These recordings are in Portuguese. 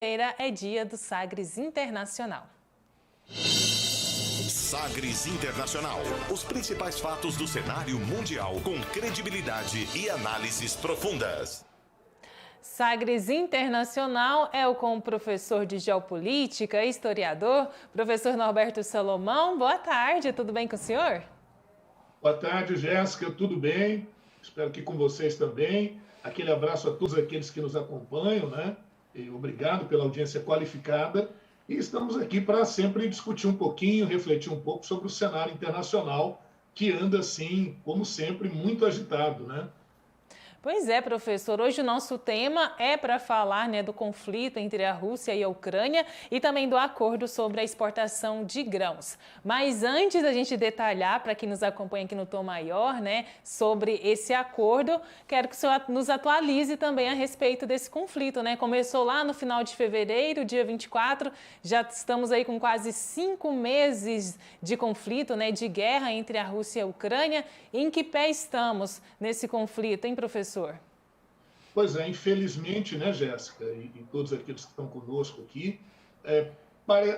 Feira é dia do Sagres Internacional. Sagres Internacional. Os principais fatos do cenário mundial com credibilidade e análises profundas. Sagres Internacional é com o professor de Geopolítica e historiador, professor Norberto Salomão. Boa tarde, tudo bem com o senhor? Boa tarde, Jéssica, tudo bem? Espero que com vocês também. Aquele abraço a todos aqueles que nos acompanham, né? E obrigado pela audiência qualificada. E estamos aqui para sempre discutir um pouquinho, refletir um pouco sobre o cenário internacional, que anda, assim, como sempre, muito agitado, né? Pois é, professor. Hoje o nosso tema é para falar, do conflito entre a Rússia e a Ucrânia e também do acordo sobre a exportação de grãos. Mas antes da gente detalhar, para quem nos acompanha aqui no Tom Maior, sobre esse acordo, quero que o senhor nos atualize também a respeito desse conflito, Começou lá no final de fevereiro, dia 24, já estamos aí com quase 5 meses de conflito, de guerra entre a Rússia e a Ucrânia. Em que pé estamos nesse conflito, hein, professor? Pois é, infelizmente, né, Jéssica, e todos aqueles que estão conosco aqui,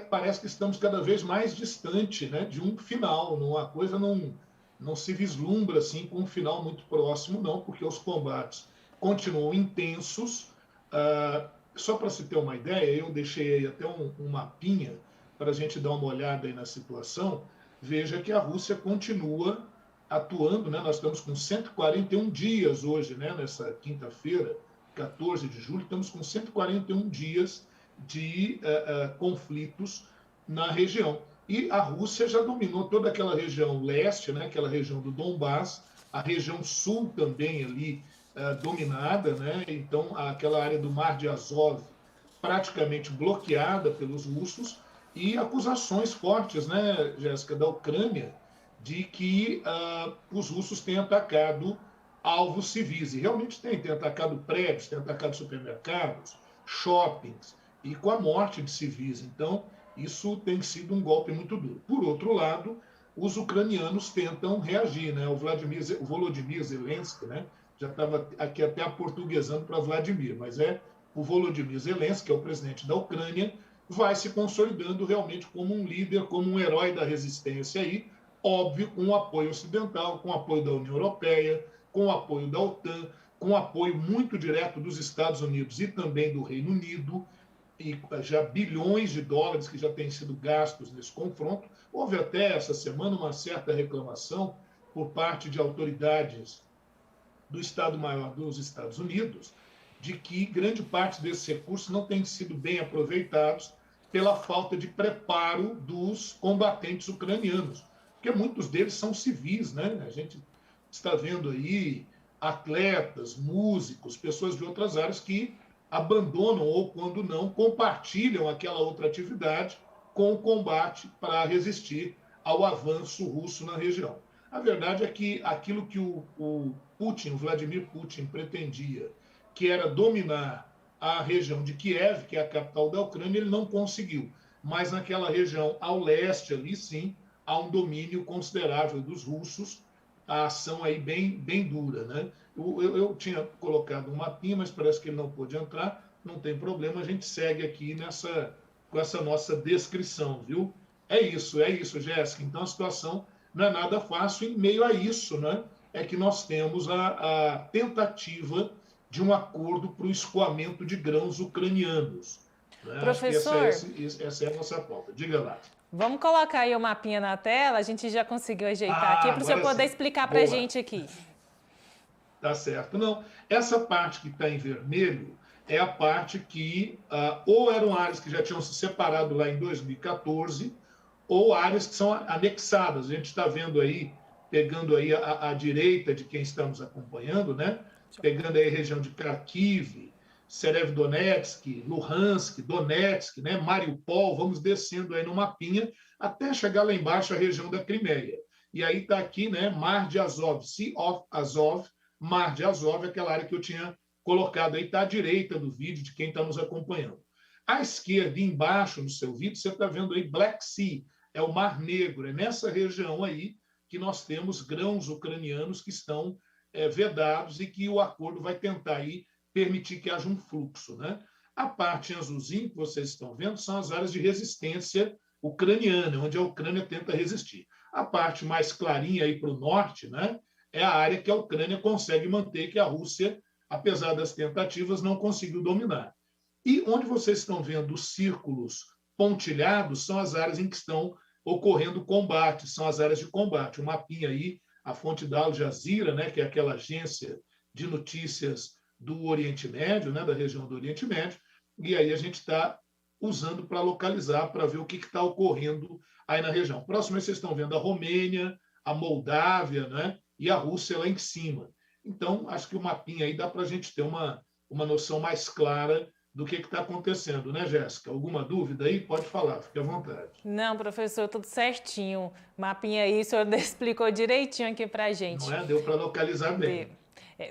parece que estamos cada vez mais distante, né, de um final. A coisa não se vislumbra assim com um final muito próximo, não, porque os combates continuam intensos. Só para se ter uma ideia, eu deixei aí até um mapinha para a gente dar uma olhada aí na situação. Veja que a Rússia continua atuando, né? Nós estamos com 141 dias hoje, né? Nessa quinta-feira, 14 de julho, estamos com 141 dias de conflitos na região. E a Rússia já dominou toda aquela região leste, né? Aquela região do Donbás, a região sul também ali dominada, né? Então, aquela área do Mar de Azov praticamente bloqueada pelos russos, e acusações fortes, né, Jéssica, da Ucrânia, de que os russos têm atacado alvos civis. E realmente têm atacado prédios, têm atacado supermercados, shoppings, e com a morte de civis. Então, isso tem sido um golpe muito duro. Por outro lado, os ucranianos tentam reagir, né? O Volodymyr Zelensky, né? Já estava aqui até aportuguesando para Vladimir, mas o Volodymyr Zelensky, que é o presidente da Ucrânia, vai se consolidando realmente como um líder, como um herói da resistência aí, óbvio, com o apoio ocidental, com o apoio da União Europeia, com o apoio da OTAN, com o apoio muito direto dos Estados Unidos e também do Reino Unido, e já bilhões de dólares que já têm sido gastos nesse confronto. Houve até essa semana uma certa reclamação por parte de autoridades do Estado-Maior dos Estados Unidos de que grande parte desses recursos não tem sido bem aproveitados pela falta de preparo dos combatentes ucranianos, porque muitos deles são civis, né? A gente está vendo aí atletas, músicos, pessoas de outras áreas que abandonam ou, quando não, compartilham aquela outra atividade com o combate para resistir ao avanço russo na região. A verdade é que aquilo que o Vladimir Putin, pretendia, que era dominar a região de Kiev, que é a capital da Ucrânia, ele não conseguiu. Mas naquela região ao leste, ali sim, há um domínio considerável dos russos, a ação aí bem dura, né? Eu tinha colocado um mapinha, mas parece que ele não pôde entrar, não tem problema, a gente segue aqui com essa nossa descrição, viu? É isso, Jéssica. Então a situação não é nada fácil, em meio a isso, né? É que nós temos a tentativa de um acordo para o escoamento de grãos ucranianos. Né? Professor, acho que essa é a nossa pauta. Diga lá. vamos colocar aí o mapinha na tela, a gente já conseguiu ajeitar aqui para o senhor poder sim. explicar para a gente aqui. Tá certo. Não, essa parte que está em vermelho é a parte que ou eram áreas que já tinham se separado lá em 2014, ou áreas que são anexadas. A gente está vendo aí, pegando aí a direita de quem estamos acompanhando, né? Pegando aí a região de Kharkiv, Severodonetsk, Luhansk, Donetsk, né? Mariupol, vamos descendo aí no mapinha até chegar lá embaixo a região da Crimeia. E aí está aqui, né? Mar de Azov, Sea of Azov, Mar de Azov, aquela área que eu tinha colocado aí, está à direita do vídeo de quem está nos acompanhando. À esquerda, embaixo no seu vídeo, você está vendo aí Black Sea, é o Mar Negro, é nessa região aí que nós temos grãos ucranianos que estão vedados e que o acordo vai tentar aí permitir que haja um fluxo, né? A parte em azulzinho que vocês estão vendo são as áreas de resistência ucraniana, onde a Ucrânia tenta resistir. A parte mais clarinha aí para o norte, né, é a área que a Ucrânia consegue manter, que a Rússia, apesar das tentativas, não conseguiu dominar. E onde vocês estão vendo os círculos pontilhados são as áreas em que estão ocorrendo combates, são as áreas de combate. O mapinha aí, a fonte da Al Jazeera, né, que é aquela agência de notícias do Oriente Médio, né, da região do Oriente Médio, e aí a gente está usando para localizar, para ver o que está ocorrendo aí na região. Próximo, vocês estão vendo a Romênia, a Moldávia, né, e a Rússia lá em cima. Então, acho que o mapinha aí dá para a gente ter uma noção mais clara do que está acontecendo, né, Jéssica? Alguma dúvida aí? Pode falar, fique à vontade. Não, professor, tudo certinho. Mapinha aí, o senhor explicou direitinho aqui para a gente. Não é? Deu para localizar bem.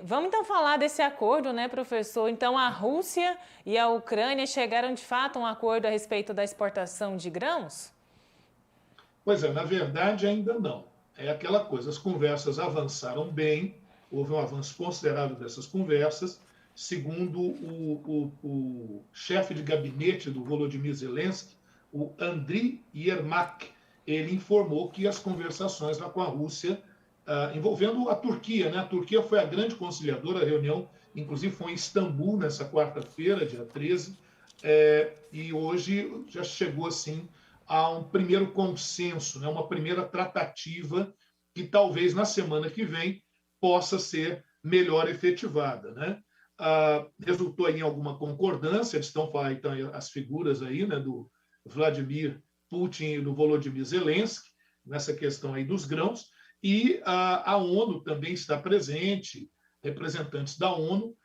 Vamos então falar desse acordo, né, professor? Então, a Rússia e a Ucrânia chegaram de fato a um acordo a respeito da exportação de grãos? Pois é, na verdade ainda não. É aquela coisa, as conversas avançaram bem, houve um avanço considerável dessas conversas. Segundo o chefe de gabinete do Volodymyr Zelensky, o Andriy Yermak, ele informou que as conversações lá com a Rússia, envolvendo a Turquia, né? A Turquia foi a grande conciliadora, a reunião, inclusive, foi em Istambul, nessa quarta-feira, dia 13, e hoje já chegou, assim, a um primeiro consenso, né? Uma primeira tratativa que talvez na semana que vem possa ser melhor efetivada, né? Resultou aí em alguma concordância, estão falando então, as figuras aí, né, do Vladimir Putin e do Volodymyr Zelensky, nessa questão aí dos grãos, e a ONU também está presente, representantes da ONU.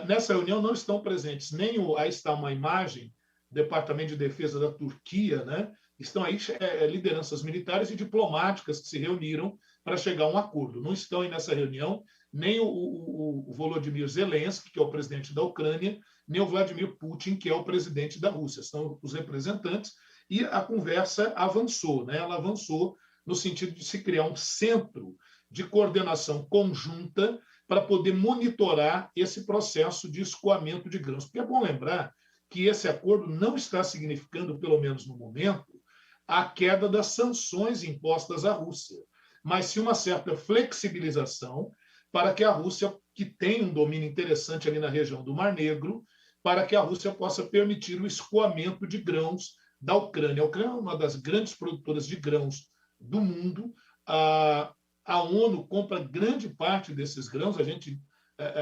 Nessa reunião não estão presentes nem aí está uma imagem do Departamento de Defesa da Turquia, né? Estão aí lideranças militares e diplomáticas que se reuniram para chegar a um acordo. Não estão aí nessa reunião nem o Volodymyr Zelensky, que é o presidente da Ucrânia, nem o Vladimir Putin, que é o presidente da Rússia. São os representantes e a conversa avançou, né? Ela avançou no sentido de se criar um centro de coordenação conjunta para poder monitorar esse processo de escoamento de grãos. Porque é bom lembrar que esse acordo não está significando, pelo menos no momento, a queda das sanções impostas à Rússia, mas sim uma certa flexibilização para que a Rússia, que tem um domínio interessante ali na região do Mar Negro, para que a Rússia possa permitir o escoamento de grãos da Ucrânia. A Ucrânia é uma das grandes produtoras de grãos do mundo. A ONU compra grande parte desses grãos. A gente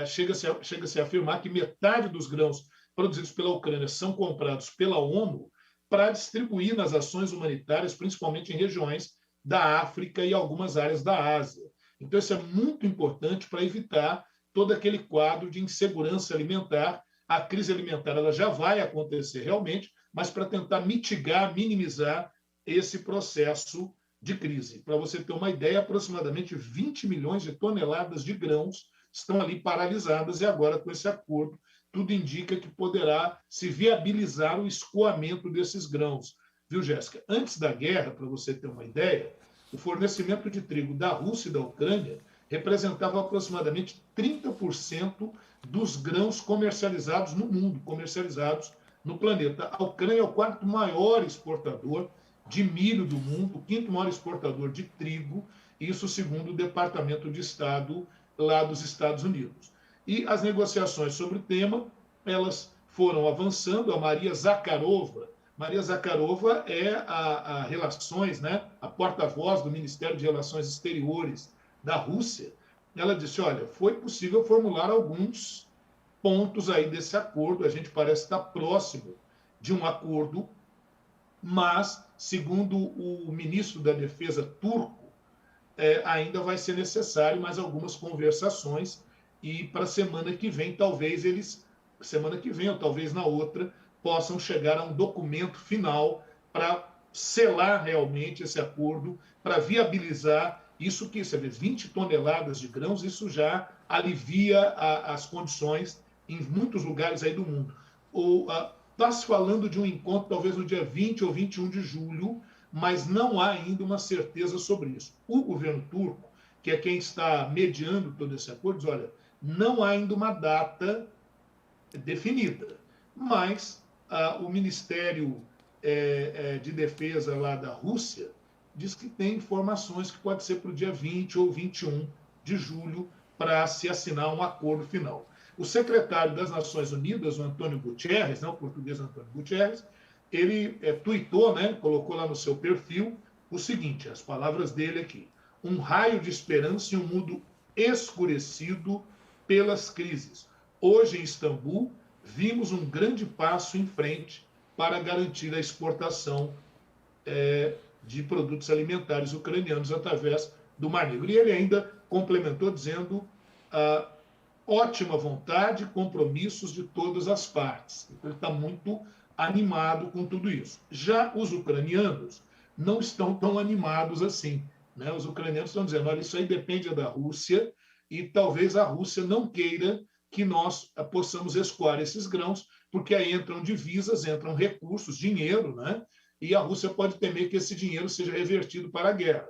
chega-se a afirmar que metade dos grãos produzidos pela Ucrânia são comprados pela ONU para distribuir nas ações humanitárias, principalmente em regiões da África e algumas áreas da Ásia. Então, isso é muito importante para evitar todo aquele quadro de insegurança alimentar. A crise alimentar ela já vai acontecer realmente, mas para tentar mitigar, minimizar esse processo de crise. Para você ter uma ideia, aproximadamente 20 milhões de toneladas de grãos estão ali paralisadas e agora, com esse acordo, tudo indica que poderá se viabilizar o escoamento desses grãos. Viu, Jéssica? Antes da guerra, para você ter uma ideia, o fornecimento de trigo da Rússia e da Ucrânia representava aproximadamente 30% dos grãos comercializados no mundo, comercializados no planeta. A Ucrânia é o quarto maior exportador de milho do mundo, o quinto maior exportador de trigo, isso segundo o Departamento de Estado lá dos Estados Unidos. E as negociações sobre o tema, elas foram avançando. A Maria Zakharova é a relações, né, a porta-voz do Ministério de Relações Exteriores da Rússia. Ela disse, olha, foi possível formular alguns pontos aí desse acordo, a gente parece estar próximo de um acordo, mas, segundo o ministro da Defesa turco, ainda vai ser necessário mais algumas conversações e para a semana que vem, talvez eles, semana que vem ou talvez na outra, possam chegar a um documento final para selar realmente esse acordo, para viabilizar isso que, você vê, 20 toneladas de grãos, isso já alivia as condições em muitos lugares aí do mundo. Está se falando de um encontro talvez no dia 20 ou 21 de julho, mas não há ainda uma certeza sobre isso. O governo turco, que é quem está mediando todo esse acordo, diz, olha, não há ainda uma data definida, mas o Ministério de Defesa lá da Rússia diz que tem informações que pode ser para o dia 20 ou 21 de julho para se assinar um acordo final. O secretário das Nações Unidas, o Antônio Guterres, o português Antônio Guterres, ele tuitou, colocou lá no seu perfil o seguinte, as palavras dele aqui: um raio de esperança em um mundo escurecido pelas crises. Hoje, em Istambul, vimos um grande passo em frente para garantir a exportação de produtos alimentares ucranianos através do Mar Negro. E ele ainda complementou dizendo ótima vontade, compromissos de todas as partes. Então, ele está muito animado com tudo isso. Já os ucranianos não estão tão animados assim. Os ucranianos estão dizendo, olha, isso aí depende da Rússia e talvez a Rússia não queira que nós possamos escoar esses grãos, porque aí entram divisas, entram recursos, dinheiro, e a Rússia pode temer que esse dinheiro seja revertido para a guerra,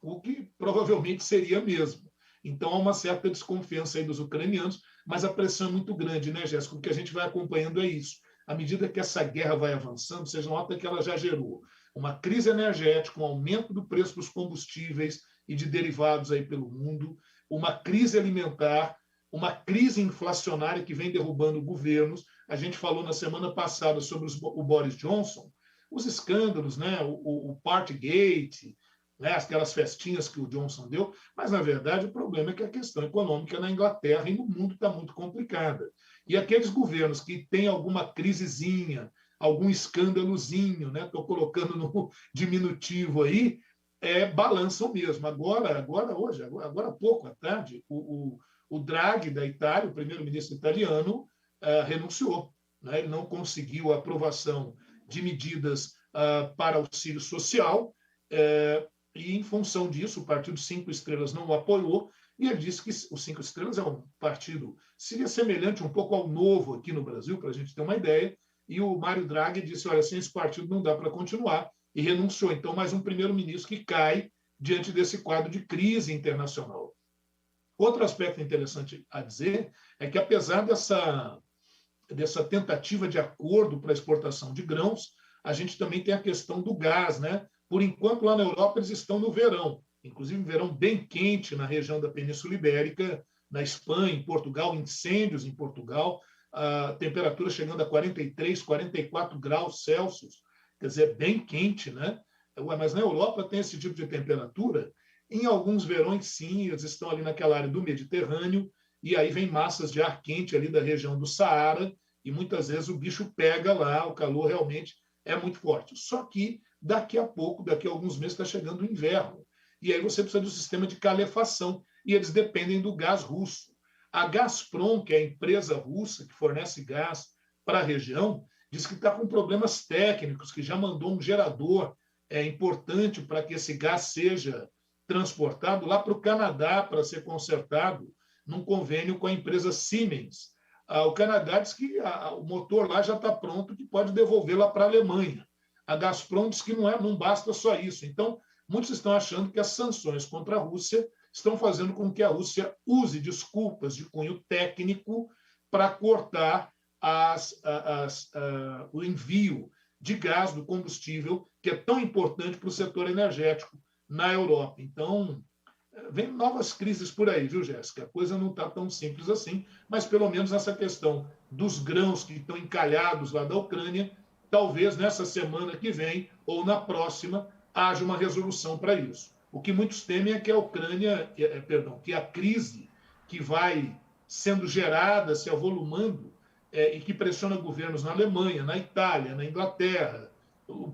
o que provavelmente seria mesmo. Então, há uma certa desconfiança aí dos ucranianos, mas a pressão é muito grande, Jéssica? O que a gente vai acompanhando é isso. À medida que essa guerra vai avançando, vocês notam que ela já gerou uma crise energética, um aumento do preço dos combustíveis e de derivados aí pelo mundo, uma crise alimentar, uma crise inflacionária que vem derrubando governos. A gente falou na semana passada sobre o Boris Johnson, os escândalos, o Partygate, aquelas festinhas que o Johnson deu, mas, na verdade, o problema é que a questão econômica na Inglaterra e no mundo está muito complicada. E aqueles governos que têm alguma crisezinha, algum escândalozinho, estou colocando no diminutivo aí, balançam mesmo. Agora há pouco, à tarde, o Draghi da Itália, o primeiro-ministro italiano, renunciou. Ele não conseguiu a aprovação de medidas para auxílio social, e, em função disso, o Partido Cinco Estrelas não o apoiou, e ele disse que o Cinco Estrelas é um partido, seria semelhante um pouco ao Novo aqui no Brasil, para a gente ter uma ideia, e o Mário Draghi disse, olha, sem esse partido não dá para continuar, e renunciou. Então, mais um primeiro-ministro que cai diante desse quadro de crise internacional. Outro aspecto interessante a dizer é que, apesar dessa tentativa de acordo para a exportação de grãos, a gente também tem a questão do gás, Por enquanto, lá na Europa, eles estão no verão, inclusive um verão bem quente na região da Península Ibérica, na Espanha, em Portugal, incêndios em Portugal, a temperatura chegando a 43, 44 graus Celsius, quer dizer, bem quente, Mas na Europa tem esse tipo de temperatura. Em alguns verões, sim, eles estão ali naquela área do Mediterrâneo, e aí vem massas de ar quente ali da região do Saara, e muitas vezes o bicho pega lá, o calor realmente é muito forte. Só que daqui a pouco, daqui a alguns meses, está chegando o inverno. E aí você precisa de um sistema de calefação, e eles dependem do gás russo. A Gazprom, que é a empresa russa que fornece gás para a região, diz que está com problemas técnicos, que já mandou um gerador importante para que esse gás seja transportado lá para o Canadá para ser consertado num convênio com a empresa Siemens. O Canadá diz que o motor lá já está pronto, que pode devolver lá para a Alemanha. A Gazprom diz que não basta só isso. Então, muitos estão achando que as sanções contra a Rússia estão fazendo com que a Rússia use desculpas de cunho técnico para cortar o envio de gás, do combustível, que é tão importante para o setor energético na Europa. Então, vem novas crises por aí, viu, Jéssica? A coisa não está tão simples assim, mas pelo menos essa questão dos grãos que estão encalhados lá da Ucrânia, talvez nessa semana que vem ou na próxima haja uma resolução para isso. O que muitos temem é que que a crise que vai sendo gerada, se avolumando, e que pressiona governos na Alemanha, na Itália, na Inglaterra,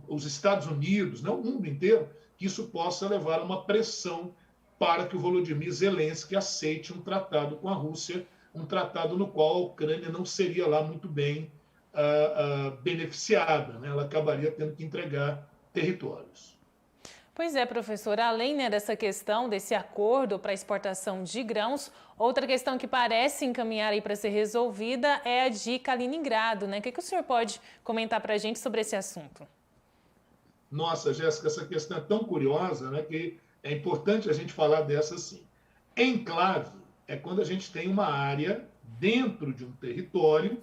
os Estados Unidos, o mundo inteiro, que isso possa levar a uma pressão para que o Volodymyr Zelensky aceite um tratado com a Rússia, um tratado no qual a Ucrânia não seria lá muito bem beneficiada, Ela acabaria tendo que entregar territórios. Pois é, professor, além dessa questão, desse acordo para exportação de grãos, outra questão que parece encaminhar aí para ser resolvida é a de Kaliningrado, O que o senhor pode comentar para a gente sobre esse assunto? Nossa, Jéssica, essa questão é tão curiosa, que é importante a gente falar dessa assim. Enclave é quando a gente tem uma área dentro de um território,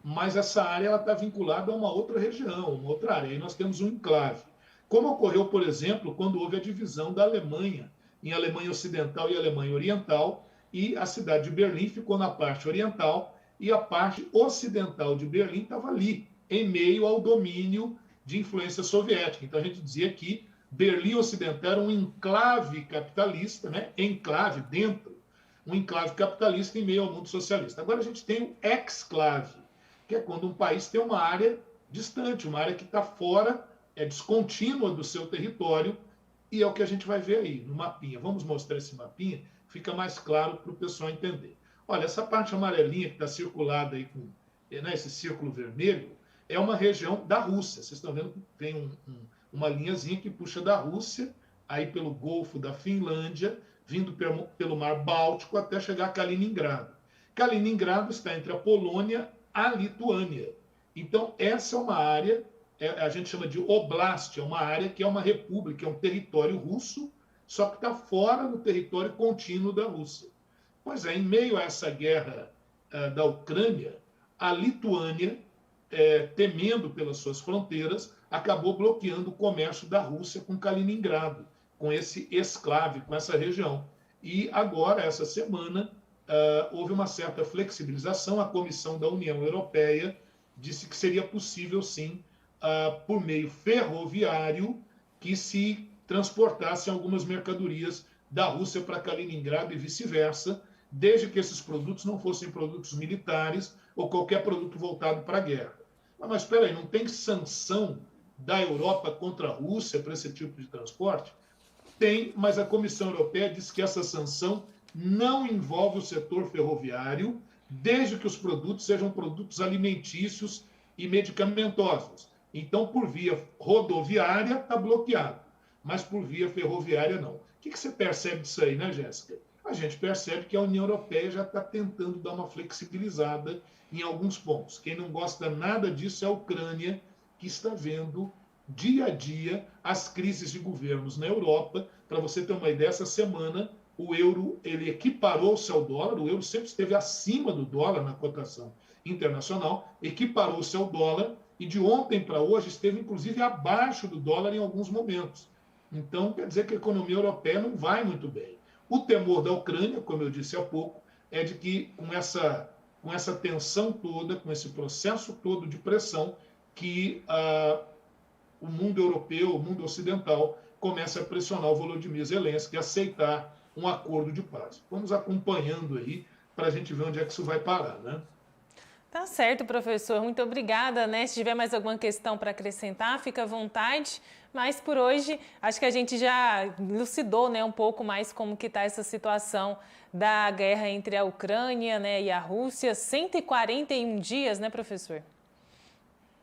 mas essa área está vinculada a uma outra região, uma outra área. Aí nós temos um enclave. Como ocorreu, por exemplo, quando houve a divisão da Alemanha, em Alemanha Ocidental e Alemanha Oriental, e a cidade de Berlim ficou na parte oriental, e a parte ocidental de Berlim estava ali, em meio ao domínio de influência soviética. Então a gente dizia que Berlim Ocidental era um enclave capitalista, né? Enclave dentro, um enclave capitalista em meio ao mundo socialista. Agora a gente tem o exclave, que é quando um país tem uma área distante, uma área que está fora, é descontínua do seu território, e é o que a gente vai ver aí no mapinha. Vamos mostrar esse mapinha, fica mais claro para o pessoal entender. Olha, essa parte amarelinha que está circulada aí com, né, esse círculo vermelho, é uma região da Rússia. Vocês estão vendo que tem uma linhazinha que puxa da Rússia, aí pelo Golfo da Finlândia, vindo pelo Mar Báltico até chegar a Kaliningrado. Kaliningrado está entre a Polônia e a Lituânia. Então, essa é uma área, a gente chama de oblast, é uma área que é uma república, é um território russo, só que está fora do território contínuo da Rússia. Pois é, em meio a essa guerra da Ucrânia, a Lituânia, temendo pelas suas fronteiras, acabou bloqueando o comércio da Rússia com Kaliningrado, com esse exclave, com essa região. E agora, essa semana, houve uma certa flexibilização. A Comissão da União Europeia disse que seria possível, sim, por meio ferroviário, que se transportassem algumas mercadorias da Rússia para Kaliningrado e vice-versa, desde que esses produtos não fossem produtos militares ou qualquer produto voltado para a guerra. Mas espera aí, não tem sanção da Europa contra a Rússia para esse tipo de transporte? Tem, mas a Comissão Europeia diz que essa sanção não envolve o setor ferroviário, desde que os produtos sejam produtos alimentícios e medicamentosos. Então, por via rodoviária, está bloqueado, mas por via ferroviária, não. O que você percebe disso aí, né, Jéssica? A gente percebe que a União Europeia já está tentando dar uma flexibilizada em alguns pontos. Quem não gosta nada disso é a Ucrânia, que está vendo dia a dia as crises de governos na Europa. Para você ter uma ideia, essa semana o euro ele equiparou-se ao dólar, o euro sempre esteve acima do dólar na cotação internacional, equiparou-se ao dólar e de ontem para hoje esteve inclusive abaixo do dólar em alguns momentos. Então quer dizer que a economia europeia não vai muito bem. O temor da Ucrânia, como eu disse há pouco, é de que com essa tensão toda, com esse processo todo de pressão, que o mundo europeu, o mundo ocidental, começa a pressionar o Volodymyr Zelensky a aceitar um acordo de paz. Vamos acompanhando aí para a gente ver onde é que isso vai parar, né? Tá certo, professor. Muito obrigada, né? Se tiver mais alguma questão para acrescentar, fica à vontade. Mas por hoje, acho que a gente já elucidou, né, um pouco mais como que está essa situação da guerra entre a Ucrânia, né, e a Rússia. 141 dias, né, professor?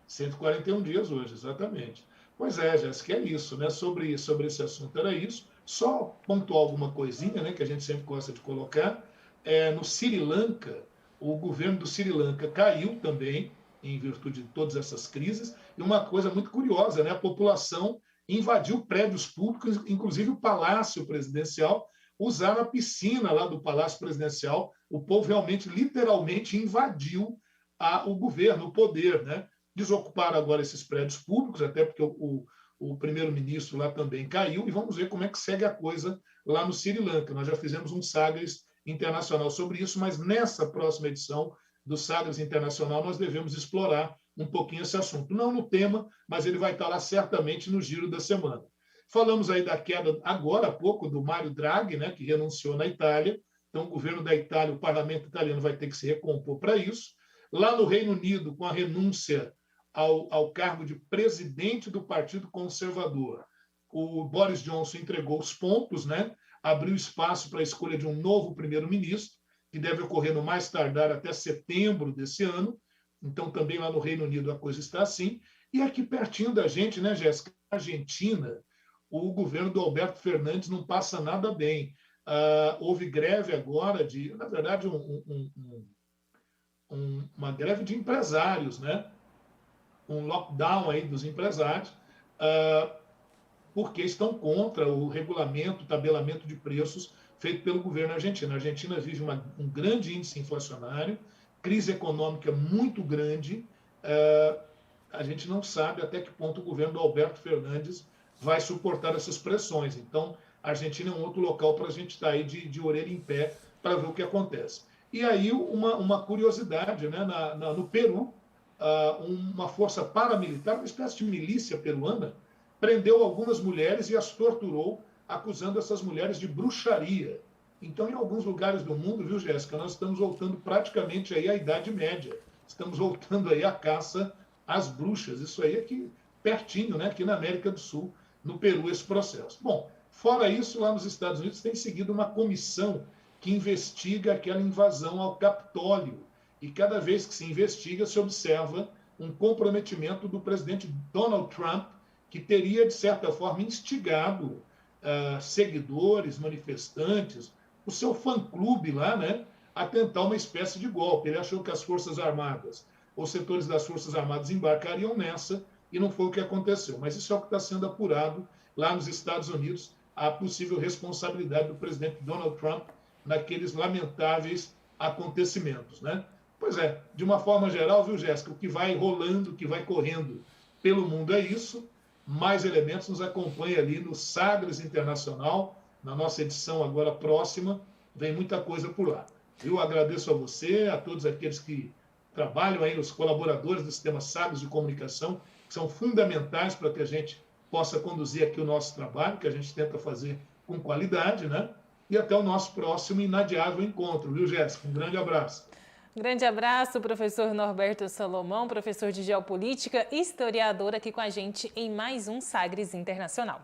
141 dias hoje, exatamente. Pois é, Jéssica, é isso, né? Sobre esse assunto era isso. Só pontuar alguma coisinha, né, que a gente sempre gosta de colocar. No Sri Lanka, o governo do Sri Lanka caiu também, em virtude de todas essas crises. E uma coisa muito curiosa, né? A população invadiu prédios públicos, inclusive o Palácio Presidencial, usaram a piscina lá do Palácio Presidencial. O povo realmente, literalmente, invadiu o governo, o poder, né? Desocuparam agora esses prédios públicos, até porque o primeiro-ministro lá também caiu, e vamos ver como é que segue a coisa lá no Sri Lanka. Nós já fizemos um Sagres Internacional sobre isso, mas nessa próxima edição do Sagres Internacional nós devemos explorar um pouquinho esse assunto. Não no tema, mas ele vai estar lá certamente no giro da semana. Falamos aí da queda, agora há pouco, do Mário Draghi, né, que renunciou na Itália. Então, o governo da Itália, o parlamento italiano vai ter que se recompor para isso. Lá no Reino Unido, com a renúncia ao cargo de presidente do Partido Conservador, o Boris Johnson entregou os pontos, né, abriu espaço para a escolha de um novo primeiro-ministro, que deve ocorrer no mais tardar até setembro desse ano. Então, também lá no Reino Unido a coisa está assim. E aqui pertinho da gente, né, Jéssica, na Argentina, o governo do Alberto Fernandes não passa nada bem. Houve greve agora na verdade, uma greve de empresários, né? Um lockdown aí dos empresários, porque estão contra o regulamento, o tabelamento de preços feito pelo governo argentino. A Argentina vive um grande índice inflacionário, crise econômica muito grande. A gente não sabe até que ponto o governo do Alberto Fernandes vai suportar essas pressões. Então, a Argentina é um outro local para a gente estar aí de orelha em pé para ver o que acontece. E aí, uma curiosidade, né? No Peru, uma força paramilitar, uma espécie de milícia peruana, prendeu algumas mulheres e as torturou, acusando essas mulheres de bruxaria. Então, em alguns lugares do mundo, viu, Jéssica, nós estamos voltando praticamente aí à Idade Média. Estamos voltando aí à caça às bruxas. Isso aí é aqui pertinho, né? Aqui na América do Sul, no Peru, esse processo. Bom, fora isso, lá nos Estados Unidos tem seguido uma comissão que investiga aquela invasão ao Capitólio. E cada vez que se investiga, se observa um comprometimento do presidente Donald Trump, que teria, de certa forma, instigado seguidores, manifestantes, o seu fã-clube lá, né, a tentar uma espécie de golpe. Ele achou que as Forças Armadas, os setores das Forças Armadas embarcariam nessa, e não foi o que aconteceu. Mas isso é o que está sendo apurado lá nos Estados Unidos, a possível responsabilidade do presidente Donald Trump naqueles lamentáveis acontecimentos, né? Pois é, de uma forma geral, viu, Jéssica, o que vai rolando, o que vai correndo pelo mundo é isso. Mais elementos nos acompanha ali no Sagres Internacional, na nossa edição agora próxima, vem muita coisa por lá. Eu agradeço a você, a todos aqueles que trabalham aí, os colaboradores do Sistema Sagres de Comunicação, que são fundamentais para que a gente possa conduzir aqui o nosso trabalho, que a gente tenta fazer com qualidade, né? E até o nosso próximo inadiável encontro, viu, Jéssica? Um grande abraço. Grande abraço, professor Norberto Salomão, professor de Geopolítica e historiador aqui com a gente em mais um Sagres Internacional.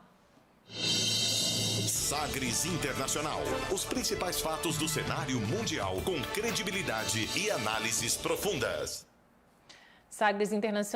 Sagres Internacional. Os principais fatos do cenário mundial com credibilidade e análises profundas. Sagres Internacional.